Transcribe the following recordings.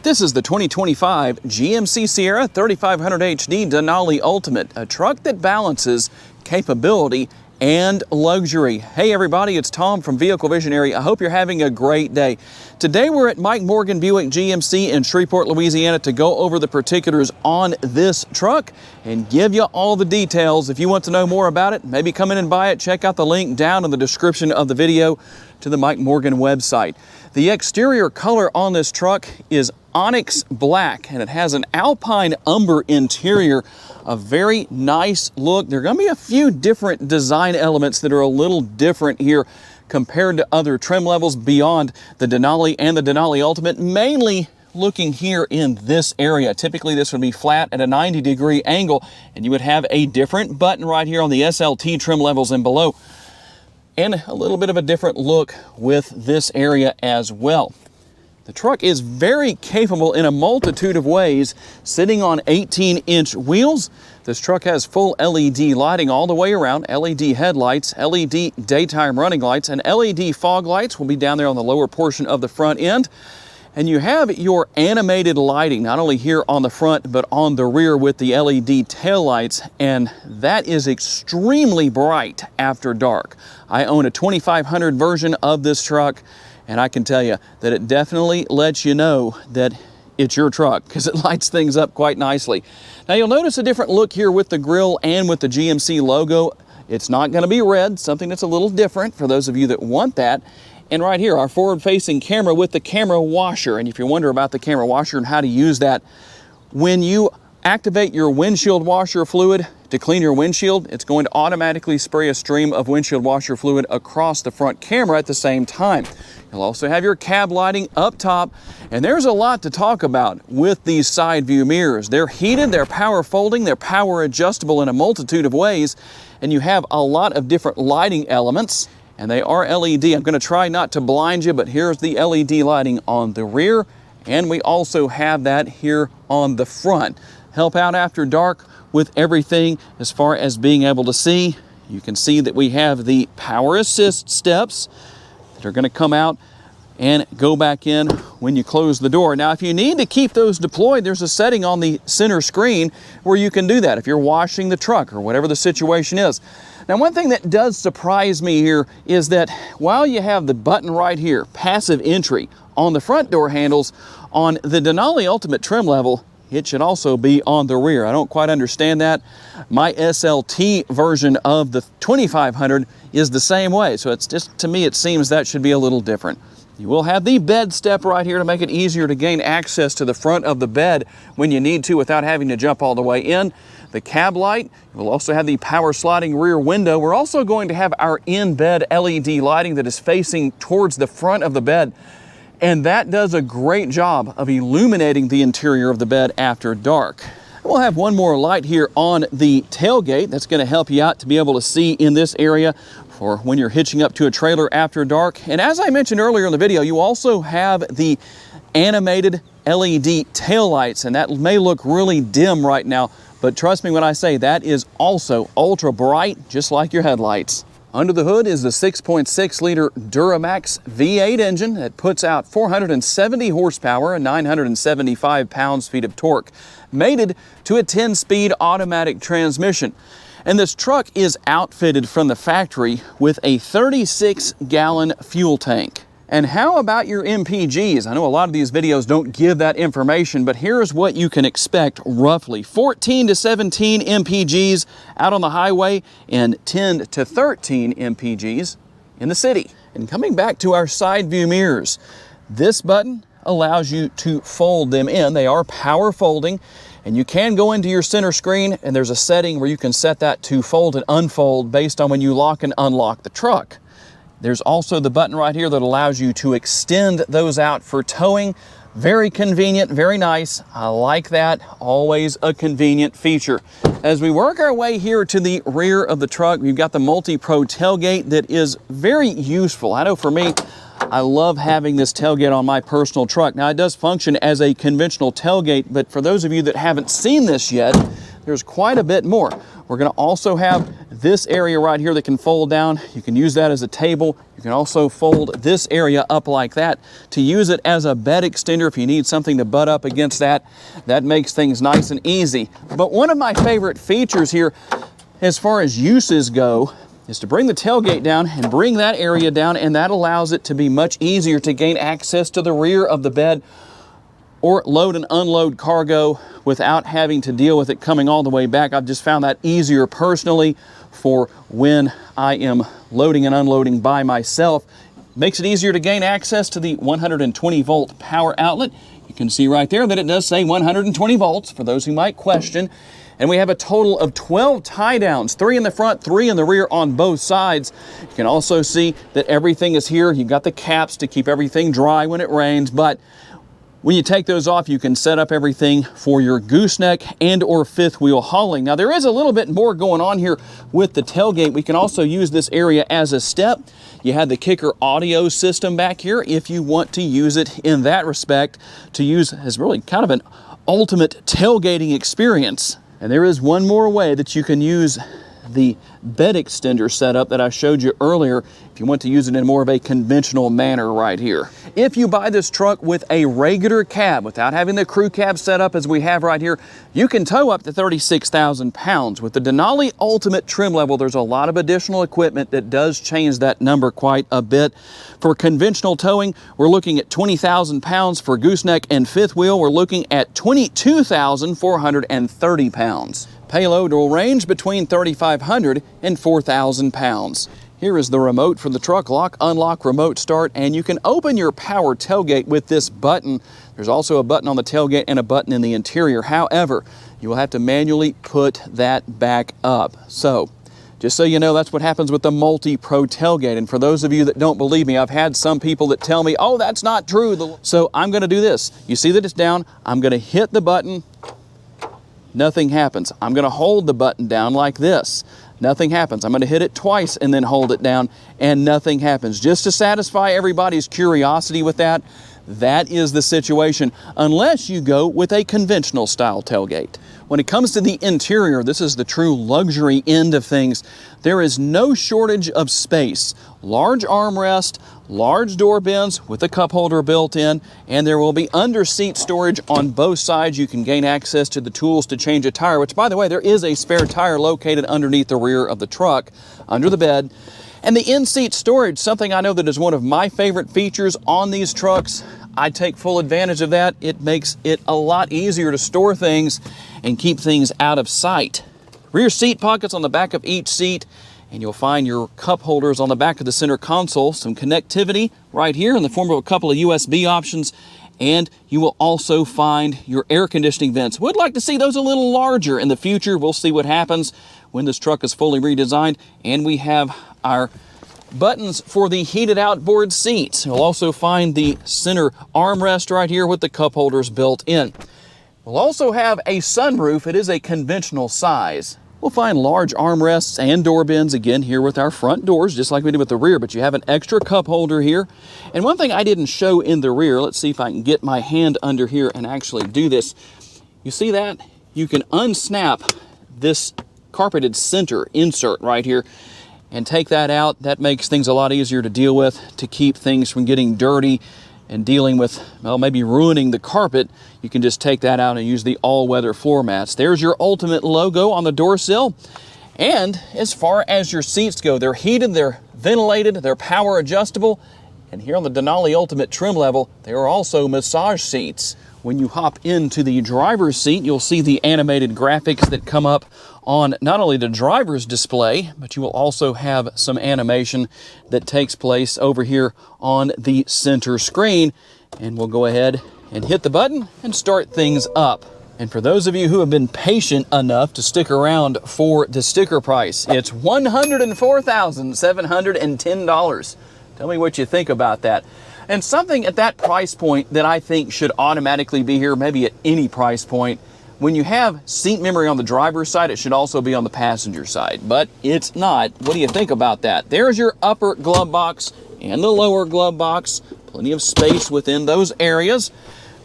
This is the 2025 GMC Sierra 3500 HD Denali Ultimate, a truck that balances capability and luxury. Hey everybody, it's Tom from Vehicle Visionary. I hope you're having a great day. Today we're at Mike Morgan Buick GMC in Shreveport, Louisiana to go over the particulars on this truck and give you all the details. If you want to know more about it, maybe come in and buy it. Check out the link down in the description of the video to the Mike Morgan website. The exterior color on this truck is onyx black, and it has an alpine umber interior. A very nice look. There are going to be a few different design elements that are a little different here compared to other trim levels beyond the Denali and the Denali Ultimate, mainly looking here in this area. Typically this would be flat at a 90-degree angle, and you would have a different button right here on the SLT trim levels and below, and a little bit of a different look with this area as well. The truck is very capable in a multitude of ways, sitting on 18-inch wheels. This truck has full LED lighting all the way around, LED headlights, LED daytime running lights, and LED fog lights will be down there on the lower portion of the front end. And you have your animated lighting, not only here on the front, but on the rear with the LED tail lights, and that is extremely bright after dark. I own a 2500 version of this truck, and I can tell you that it definitely lets you know that it's your truck because it lights things up quite nicely. Now you'll notice a different look here with the grille and with the GMC logo. It's not going to be red, something that's a little different for those of you that want that. And right here, our forward-facing camera with the camera washer. And if you wonder about the camera washer and how to use that, when you activate your windshield washer fluid to clean your windshield, it's going to automatically spray a stream of windshield washer fluid across the front camera at the same time. You'll also have your cab lighting up top, and there's a lot to talk about with these side view mirrors. They're heated, they're power folding, they're power adjustable in a multitude of ways, and you have a lot of different lighting elements, and they are LED. I'm going to try not to blind you, but here's the LED lighting on the rear, and we also have that here on the front. Help out after dark with everything as far as being able to see. You can see that we have the power assist steps that are going to come out and go back in when you close the door. Now, if you need to keep those deployed, there's a setting on the center screen where you can do that if you're washing the truck or whatever the situation is. Now, one thing that does surprise me here is that while you have the button right here, passive entry, on the front door handles, on the Denali Ultimate trim level, it should also be on the rear. I don't quite understand that. My SLT version of the 2500 is the same way. So it's just, to me, it seems that should be a little different. You will have the bed step right here to make it easier to gain access to the front of the bed when you need to without having to jump all the way in. The cab light, you will also have the power sliding rear window. We're also going to have our in-bed LED lighting that is facing towards the front of the bed. And that does a great job of illuminating the interior of the bed after dark. We'll have one more light here on the tailgate that's going to help you out to be able to see in this area for when you're hitching up to a trailer after dark. And as I mentioned earlier in the video, you also have the animated LED tail lights, and that may look really dim right now, but trust me when I say that is also ultra bright, just like your headlights. Under the hood is the 6.6-liter Duramax V8 engine that puts out 470 horsepower and 975 pounds-feet of torque, mated to a 10-speed automatic transmission. And this truck is outfitted from the factory with a 36-gallon fuel tank. And how about your MPGs? I know a lot of these videos don't give that information, but here's what you can expect roughly. 14 to 17 MPGs out on the highway and 10 to 13 MPGs in the city. And coming back to our side view mirrors, this button allows you to fold them in. They are power folding, and you can go into your center screen, and there's a setting where you can set that to fold and unfold based on when you lock and unlock the truck. There's also the button right here that allows you to extend those out for towing. Very convenient, very nice. I like that. Always a convenient feature. As we work our way here to the rear of the truck, we've got the multi-pro tailgate that is very useful. I know for me, I love having this tailgate on my personal truck. Now, it does function as a conventional tailgate, but for those of you that haven't seen this yet, there's quite a bit more. We're going to also have this area right here that can fold down. You can use that as a table. You can also fold this area up like that to use it as a bed extender if you need something to butt up against that. That makes things nice and easy. But one of my favorite features here as far as uses go is to bring the tailgate down and bring that area down, and that allows it to be much easier to gain access to the rear of the bed or load and unload cargo without having to deal with it coming all the way back. I've just found that easier personally for when I am loading and unloading by myself. Makes it easier to gain access to the 120 volt power outlet. You can see right there that it does say 120 volts for those who might question. And we have a total of 12 tie downs, 3 in the front, 3 in the rear on both sides. You can also see that everything is here. You've got the caps to keep everything dry when it rains, but when you take those off, you can set up everything for your gooseneck and or fifth wheel hauling. Now there is a little bit more going on here with the tailgate. We can also use this area as a step. You have the kicker audio system back here if you want to use it in that respect, to use as really kind of an ultimate tailgating experience. And there is one more way that you can use the bed extender setup that I showed you earlier if you want to use it in more of a conventional manner right here. If you buy this truck with a regular cab without having the crew cab set up as we have right here, you can tow up to 36,000 pounds. With the Denali Ultimate trim level, there's a lot of additional equipment that does change that number quite a bit. For conventional towing, we're looking at 20,000 pounds. For gooseneck and fifth wheel, we're looking at 22,430 pounds. Payload will range between 3,500 and 4,000 pounds. Here is the remote for the truck. Lock, unlock, remote start, and you can open your power tailgate with this button. There's also a button on the tailgate and a button in the interior. However, you will have to manually put that back up. So, just so you know, that's what happens with the Multi-Pro tailgate. And for those of you that don't believe me, I've had some people that tell me, oh, that's not true. So I'm going to do this. You see that it's down. I'm going to hit the button. Nothing happens. I'm going to hold the button down like this. Nothing happens. I'm going to hit it twice and then hold it down, and nothing happens. Just to satisfy everybody's curiosity with that, that is the situation, unless you go with a conventional style tailgate. When it comes to the interior, this is the true luxury end of things. There is no shortage of space. Large armrest, large door bins with a cup holder built in, and there will be under seat storage on both sides. You can gain access to the tools to change a tire, which, by the way, there is a spare tire located underneath the rear of the truck, under the bed. And the in-seat storage, something I know that is one of my favorite features on these trucks. I take full advantage of that. It makes it a lot easier to store things and keep things out of sight. Rear seat pockets on the back of each seat, and you'll find your cup holders on the back of the center console. Some connectivity right here in the form of a couple of USB options, and you will also find your air conditioning vents. Would like to see those a little larger in the future. We'll see what happens when this truck is fully redesigned. And we have our buttons for the heated outboard seats. You'll also find the center armrest right here with the cup holders built in. We'll also have a sunroof. It is a conventional size. We'll find large armrests and door bins again here with our front doors, just like we did with the rear, but you have an extra cup holder here. And one thing I didn't show in the rear, let's see if I can get my hand under here and actually do this. You see that? You can unsnap this carpeted center insert right here and take that out. That makes things a lot easier to deal with, to keep things from getting dirty and dealing with, well, maybe ruining the carpet. You can just take that out and use the all-weather floor mats. There's your Ultimate logo on the door sill. And as far as your seats go, they're heated, they're ventilated, they're power adjustable. And here on the Denali Ultimate trim level, there are also massage seats. When you hop into the driver's seat, you'll see the animated graphics that come up on not only the driver's display, but you will also have some animation that takes place over here on the center screen. And we'll go ahead and hit the button and start things up. And for those of you who have been patient enough to stick around for the sticker price, it's $104,710. Tell me what you think about that. And something at that price point that I think should automatically be here, maybe at any price point, when you have seat memory on the driver's side, it should also be on the passenger side, but it's not. What do you think about that? There's your upper glove box and the lower glove box. Plenty of space within those areas.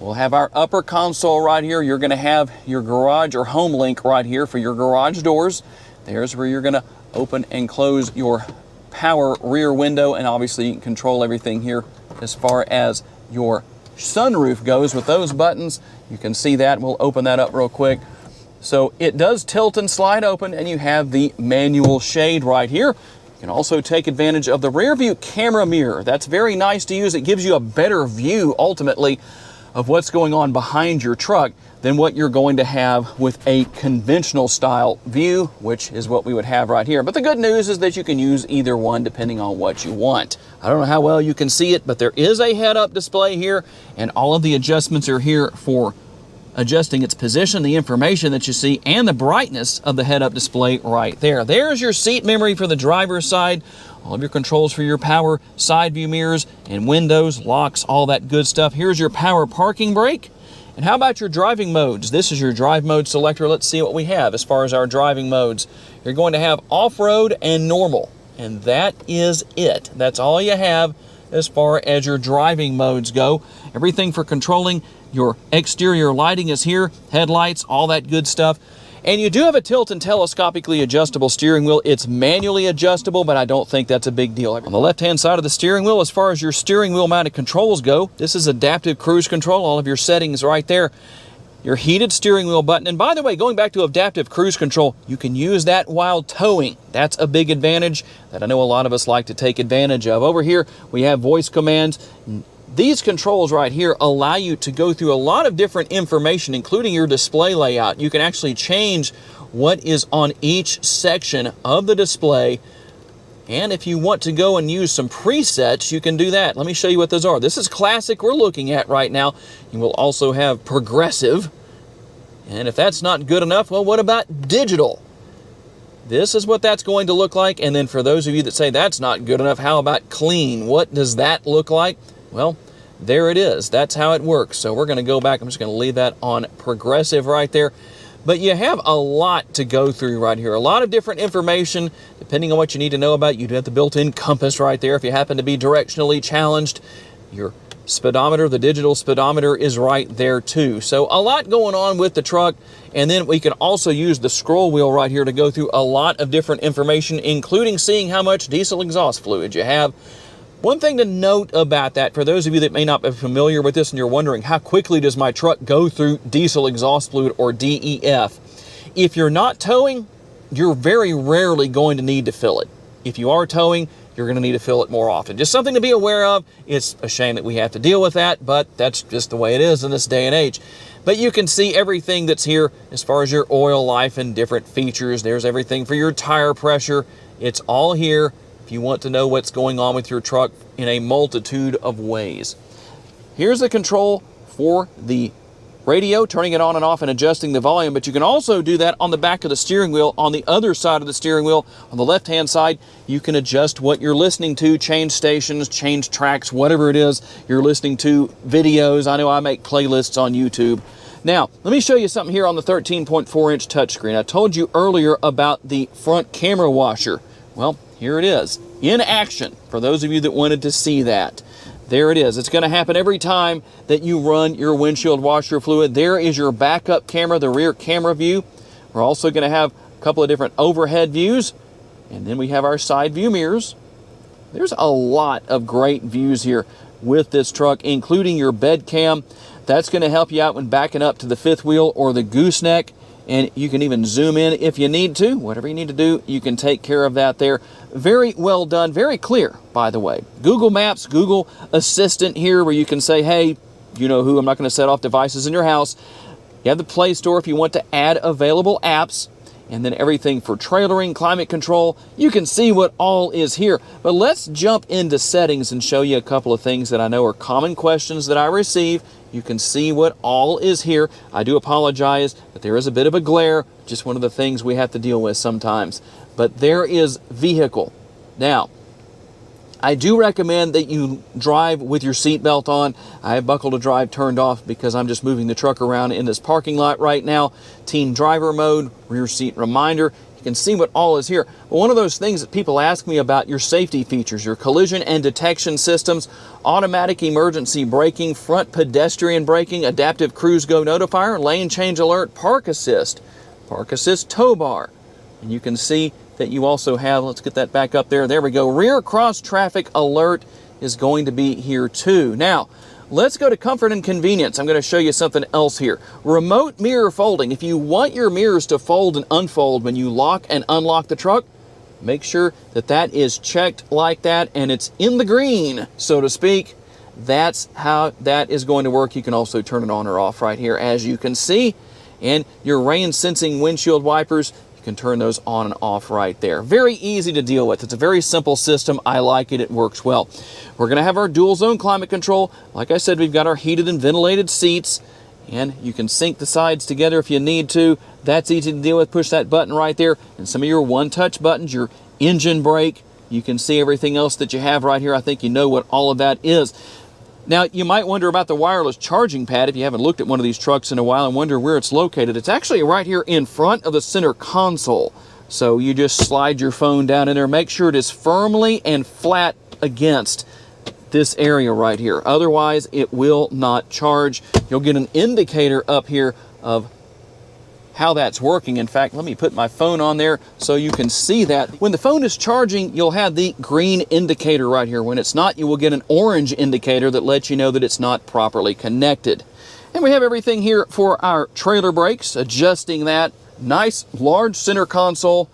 We'll have our upper console right here. You're going to have your garage or home link right here for your garage doors. There's where you're going to open and close your power rear window, and obviously you can control everything here as far as your sunroof goes with those buttons. You can see that. We'll open that up real quick. So it does tilt and slide open, and you have the manual shade right here. You can also take advantage of the rear view camera mirror. That's very nice to use. It gives you a better view ultimately of what's going on behind your truck than what you're going to have with a conventional style view, which is what we would have right here. But the good news is that you can use either one depending on what you want. I don't know how well you can see it, but there is a head-up display here, and all of the adjustments are here for adjusting its position, the information that you see, and the brightness of the head-up display right there. There's your seat memory for the driver's side, all of your controls for your power side view mirrors and windows, locks, all that good stuff. Here's your power parking brake. And how about your driving modes? This is your drive mode selector. Let's see what we have as far as our driving modes. You're going to have off-road and normal, and that is it. That's all you have as far as your driving modes go. Everything for controlling your exterior lighting is here, headlights, all that good stuff. And you do have a tilt and telescopically adjustable steering wheel. It's manually adjustable, but I don't think that's a big deal. On the left-hand side of the steering wheel, as far as your steering wheel mounted controls go, this is adaptive cruise control, all of your settings right there. Your heated steering wheel button. And by the way, going back to adaptive cruise control, you can use that while towing. That's a big advantage that I know a lot of us like to take advantage of. Over here, we have voice commands. These controls right here allow you to go through a lot of different information, including your display layout. You can actually change what is on each section of the display. And if you want to go and use some presets, you can do that. Let me show you what those are. This is classic we're looking at right now. You will also have progressive. And if that's not good enough, well, what about digital? This is what that's going to look like. And then for those of you that say that's not good enough, how about clean? What does that look like? Well, there it is. That's how it works. So we're going to go back. I'm just going to leave that on progressive right there. But you have a lot to go through right here. A lot of different information, depending on what you need to know about. You do have the built-in compass right there if you happen to be directionally challenged. Your speedometer, the digital speedometer, is right there too. So a lot going on with the truck. And then we can also use the scroll wheel right here to go through a lot of different information, including seeing how much diesel exhaust fluid you have. One thing to note about that, for those of you that may not be familiar with this and you're wondering, how quickly does my truck go through diesel exhaust fluid, or DEF? If you're not towing, you're very rarely going to need to fill it. If you are towing, you're going to need to fill it more often. Just something to be aware of. It's a shame that we have to deal with that, but that's just the way it is in this day and age. But you can see everything that's here as far as your oil life and different features. There's everything for your tire pressure. It's all here if you want to know what's going on with your truck in a multitude of ways. Here's the control for the radio, turning it on and off and adjusting the volume, but you can also do that on the back of the steering wheel. On the other side of the steering wheel, on the left-hand side, you can adjust what you're listening to, change stations, change tracks, whatever it is you're listening to, videos. I know I make playlists on YouTube. Now, let me show you something here on the 13.4-inch touchscreen. I told you earlier about the front camera washer. Well, here it is, in action, for those of you that wanted to see that. There it is. It's going to happen every time that you run your windshield washer fluid. There is your backup camera, the rear camera view. We're also going to have a couple of different overhead views. And then we have our side view mirrors. There's a lot of great views here with this truck, including your bed cam. That's going to help you out when backing up to the fifth wheel or the gooseneck. And you can even zoom in if you need to. Whatever you need to do, you can take care of that there. Very well done, very clear, by the way. Google Maps, Google Assistant here, where you can say, hey, you know who, I'm not going to set off devices in your house. You have the Play Store if you want to add available apps. And then everything for trailering, climate control. You can see what all is here. But let's jump into settings and show you a couple of things that I know are common questions that I receive. You can see what all is here. I do apologize that there is a bit of a glare, just one of the things we have to deal with sometimes. But there is vehicle. Now, I do recommend that you drive with your seatbelt on. I have buckle to drive turned off because I'm just moving the truck around in this parking lot right now. Teen driver mode, rear seat reminder. You can see what all is here. But one of those things that people ask me about, your safety features, your collision and detection systems, automatic emergency braking, front pedestrian braking, adaptive cruise go notifier, lane change alert, park assist tow bar. And you can see that you also have, let's get that back up there. There we go. Rear cross traffic alert is going to be here too. Now, let's go to comfort and convenience. I'm going to show you something else here. Remote mirror folding. If you want your mirrors to fold and unfold when you lock and unlock the truck, make sure that that is checked like that and it's in the green, so to speak. That's how that is going to work. You can also turn it on or off right here, as you can see. And your rain sensing windshield wipers, you can turn those on and off right there. Very easy to deal with. It's a very simple system. I like it. It works well. We're going to have our dual zone climate control. Like I said, we've got our heated and ventilated seats, and you can sync the sides together if you need to. That's easy to deal with. Push that button right there, and some of your one-touch buttons, your engine brake. You can see everything else that you have right here. I think you know what all of that is. Now, you might wonder about the wireless charging pad if you haven't looked at one of these trucks in a while and wonder where it's located. It's actually right here in front of the center console. So you just slide your phone down in there. Make sure it is firmly and flat against this area right here. Otherwise, it will not charge. You'll get an indicator up here of how that's working. In fact, let me put my phone on there so you can see that. When the phone is charging, you'll have the green indicator right here. When it's not, you will get an orange indicator that lets you know that it's not properly connected. And we have everything here for our trailer brakes, adjusting that. Nice large center console,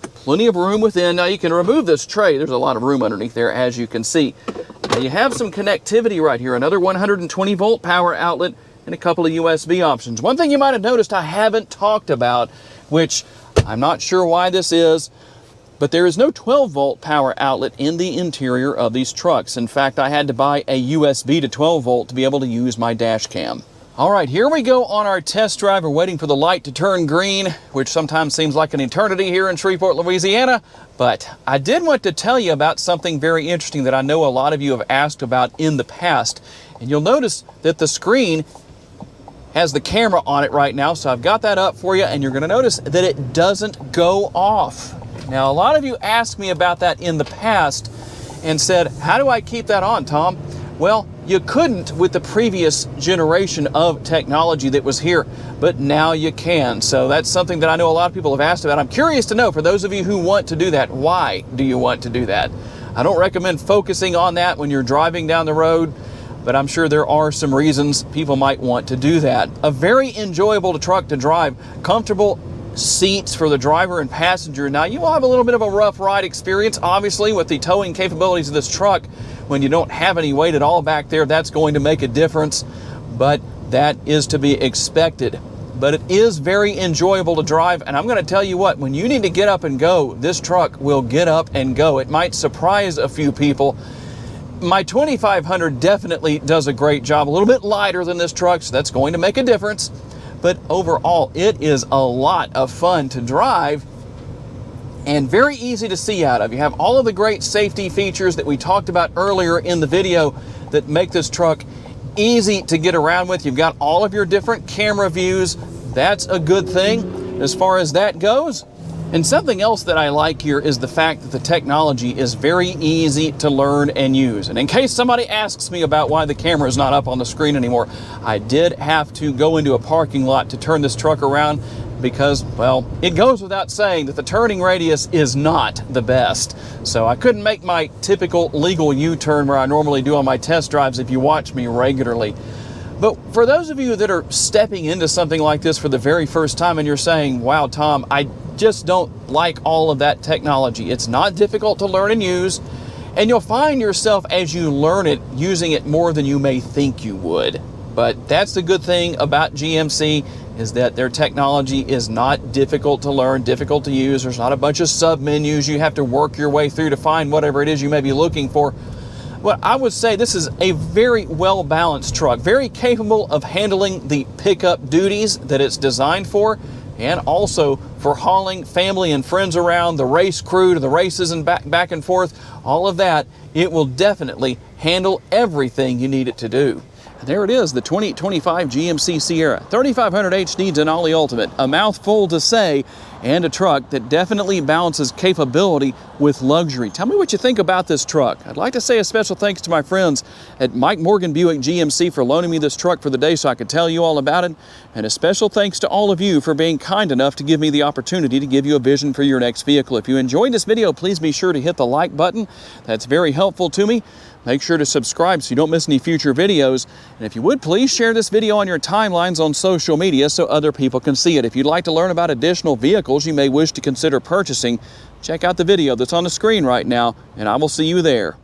plenty of room within. Now you can remove this tray. There's a lot of room underneath there, as you can see. Now you have some connectivity right here, another 120 volt power outlet, and a couple of USB options. One thing you might have noticed I haven't talked about, which I'm not sure why this is, but there is no 12 volt power outlet in the interior of these trucks. In fact, I had to buy a USB to 12 volt to be able to use my dash cam. All right, here we go on our test drive. We're waiting for the light to turn green, which sometimes seems like an eternity here in Shreveport, Louisiana. But I did want to tell you about something very interesting that I know a lot of you have asked about in the past. And you'll notice that the screen has the camera on it right now, so I've got that up for you, and you're going to notice that it doesn't go off. Now, a lot of you asked me about that in the past and said, how do I keep that on, Tom? Well, you couldn't with the previous generation of technology that was here, but now you can. So that's something that I know a lot of people have asked about. I'm curious to know, for those of you who want to do that, why do you want to do that? I don't recommend focusing on that when you're driving down the road, but I'm sure there are some reasons people might want to do that. A very enjoyable truck to drive, comfortable seats for the driver and passenger. Now, you will have a little bit of a rough ride experience, obviously, with the towing capabilities of this truck. When you don't have any weight at all back there, that's going to make a difference, but that is to be expected. But it is very enjoyable to drive, and I'm going to tell you what, when you need to get up and go, this truck will get up and go. It might surprise a few people. My 2500 definitely does a great job. A little bit lighter than this truck, so that's going to make a difference. But overall, it is a lot of fun to drive and very easy to see out of. You have all of the great safety features that we talked about earlier in the video that make this truck easy to get around with. You've got all of your different camera views. That's a good thing as far as that goes. And something else that I like here is the fact that the technology is very easy to learn and use. And in case somebody asks me about why the camera is not up on the screen anymore, I did have to go into a parking lot to turn this truck around because, well, it goes without saying that the turning radius is not the best. So I couldn't make my typical legal U-turn where I normally do on my test drives if you watch me regularly. But for those of you that are stepping into something like this for the very first time and you're saying, wow, Tom, I just don't like all of that technology. It's not difficult to learn and use, and you'll find yourself as you learn it, using it more than you may think you would. But that's the good thing about GMC, is that their technology is not difficult to learn, difficult to use. There's not a bunch of sub-menus you have to work your way through to find whatever it is you may be looking for. Well, I would say this is a very well-balanced truck, very capable of handling the pickup duties that it's designed for, and also for hauling family and friends around, the race crew to the races and back and forth, all of that. It will definitely handle everything you need it to do. There it is, the 2025 GMC Sierra 3500 HD Denali Ultimate. A mouthful to say, and a truck that definitely balances capability with luxury. Tell me what you think about this truck. I'd like to say a special thanks to my friends at Mike Morgan Buick GMC for loaning me this truck for the day so I could tell you all about it. And a special thanks to all of you for being kind enough to give me the opportunity to give you a vision for your next vehicle. If you enjoyed this video, please be sure to hit the like button. That's very helpful to me. Make sure to subscribe so you don't miss any future videos. And if you would, please share this video on your timelines on social media so other people can see it. If you'd like to learn about additional vehicles you may wish to consider purchasing, check out the video that's on the screen right now, and I will see you there.